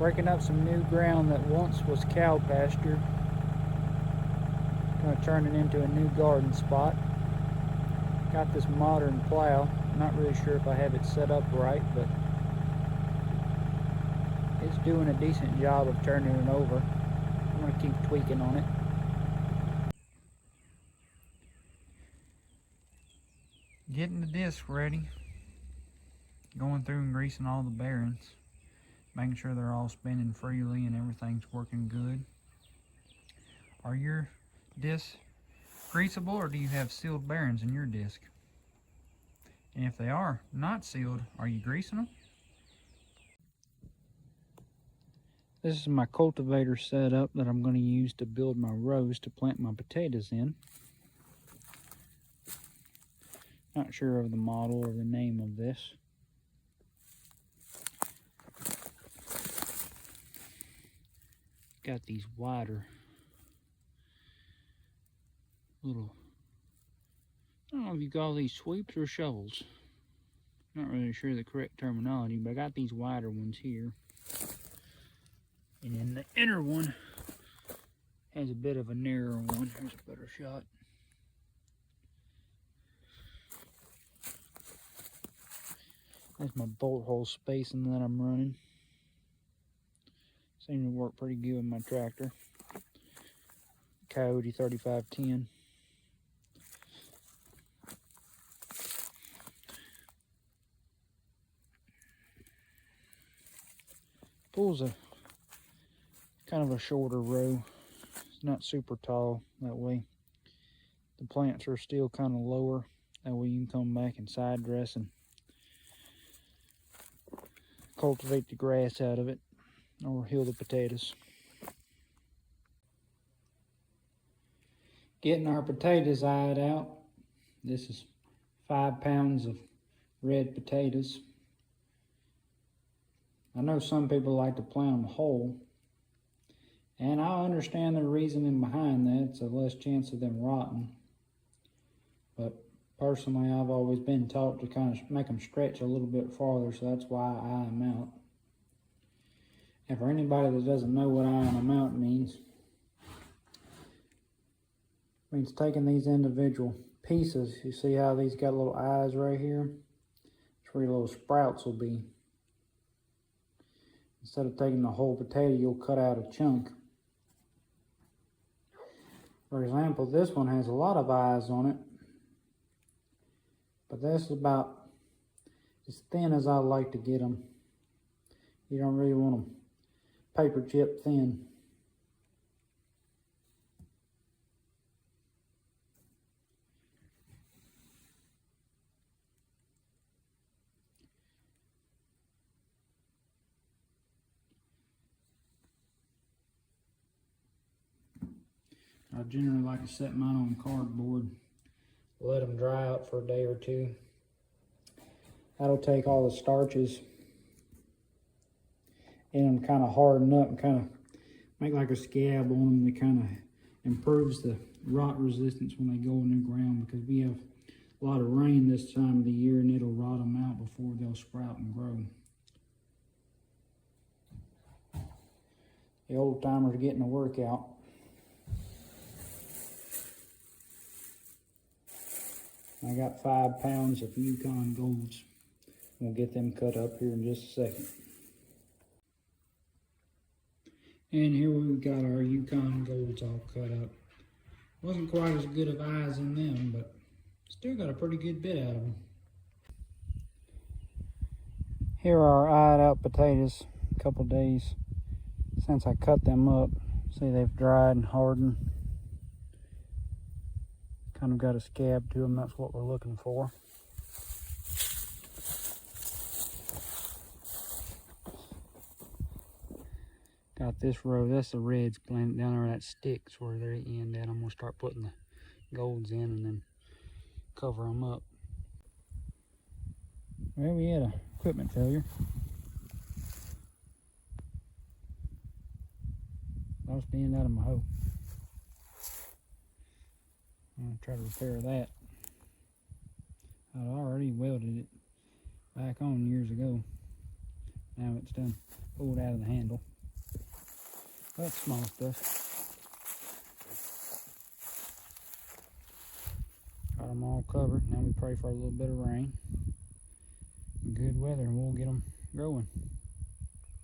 Breaking up some new ground that once was cow pasture. Gonna turn it into a new garden spot. Got this modern plow. Not really sure if I have it set up right, but it's doing a decent job of turning it over. I'm gonna keep tweaking on it. Getting the disc ready. Going through and greasing all the bearings. Making sure they're all spinning freely and everything's working good. Are your discs greasable, or do you have sealed bearings in your disc? And if they are not sealed, are you greasing them? This is my cultivator setup that I'm going to use to build my rows to plant my potatoes in. Not sure of the model or the name of this. Got these wider little, I don't know if you call these sweeps or shovels. Not really sure the correct terminology, but I got these wider ones here. And then the inner one has a bit of a narrower one. Here's a better shot. That's my bolt hole spacing that I'm running. Seems to work pretty good with my tractor. Coyote 3510. Pulls a kind of a shorter row. It's not super tall. That way the plants are still kind of lower. That way you can come back and side dress and cultivate the grass out of it, or hill the potatoes. Getting our potatoes eyed out. This is 5 pounds of red potatoes. I know some people like to plant them whole, and I understand the reasoning behind that. It's a less chance of them rotting. But personally, I've always been taught to kind of make them stretch a little bit farther, so that's why I eye them out. And for anybody that doesn't know what eyeing them out means, it means taking these individual pieces. You see how these got little eyes right here? That's where your little sprouts will be. Instead of taking the whole potato, you'll cut out a chunk. For example, this one has a lot of eyes on it, but this is about as thin as I like to get them. You don't really want them paper chip thin. I generally like to set mine on cardboard, let them dry out for a day or two. That'll take all the starches in them, kind of harden up and kind of make like a scab on them. That kind of improves the rot resistance when they go in the ground, because we have a lot of rain this time of the year and it'll rot them out before they'll sprout and grow. The old timers getting a workout. I got 5 pounds of Yukon Golds. We'll get them cut up here in just a second. And here we've got our Yukon Golds all cut up. Wasn't quite as good of eyes in them, but still got a pretty good bit out of them. Here are our eyed out potatoes. A couple days since I cut them up. See, they've dried and hardened. Kind of got a scab to them. That's what we're looking for. Got this row. That's the reds planted down there. That sticks where they end at. I'm gonna start putting the golds in and then cover them up. Well, we had a equipment failure. Lost the end out of my hoe. I'm gonna try to repair that. I'd already welded it back on years ago. Now it's done pulled out of the handle. That's small stuff. Got them all covered. Now we pray for a little bit of rain and good weather, and we'll get them growing.